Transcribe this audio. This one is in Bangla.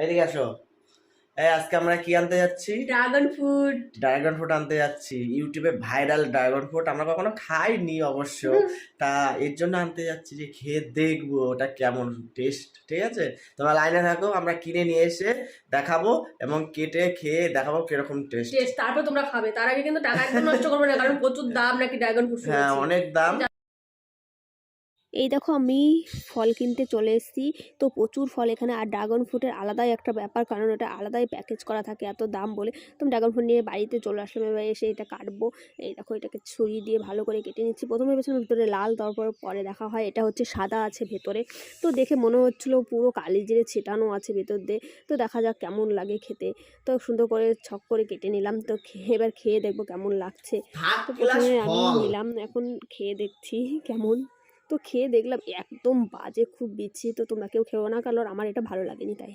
এদিকে আসো। এই আজকে আমরা কি আনতে যাচ্ছি? Dragon fruit. ড্রাগন ফ্রুট আনতে যাচ্ছি। ইউটিউবে ভাইরাল ড্রাগন ফ্রুট আমরা কখনো খাইনি অবশ্য। তা এর জন্য আনতে যাচ্ছি যে খেয়ে দেখবো ওটা কেমন টেস্ট। ঠিক আছে, তোমরা লাইনে থাকো, আমরা কিনে নিয়ে এসে দেখাবো এবং কেটে খেয়ে দেখাবো কিরকম টেস্ট। তারপর তোমরা খাবে, তার আগে কিন্তু টাকা একদম নষ্ট করবে না, কারণ প্রচুর দাম নাকি ড্রাগন ফ্রুট। হ্যাঁ, অনেক দাম। এই দেখো আমি ফল কিনতে চলে এসেছি। তো প্রচুর ফল এখানে, আর ড্রাগন ফ্রুটের আলাদাই একটা ব্যাপার, কারণ এটা আলাদাই প্যাকেজ করা থাকে এত দাম বলে। তো আমি ড্রাগন ফ্রুট নিয়ে বাড়িতে চলে আসলাম। এবার এসে এটা কাটবো। এই দেখো এটাকে ছুরি দিয়ে ভালো করে কেটে নিচ্ছি। প্রথমে ভেবেছিলাম ভিতরে লাল, তারপর পরে দেখা হয় এটা হচ্ছে সাদা আছে ভেতরে। তো দেখে মনে হচ্ছিল পুরো কালি জিরে ছেটানো আছে ভেতর দিয়ে। তো দেখা যাক কেমন লাগে খেতে। তো সুন্দর করে ছক করে কেটে নিলাম। তো এবার খেয়ে দেখবো কেমন লাগছে। তো প্রথমে আমি নিলাম, এখন খেয়ে দেখছি কেমন। তো খেয়ে দেখলাম একদম বাজে, খুব বিচ্ছিরি। তো তোমরা কেউ খেও না, কারণ আমার এটা ভালো লাগেনি তাই।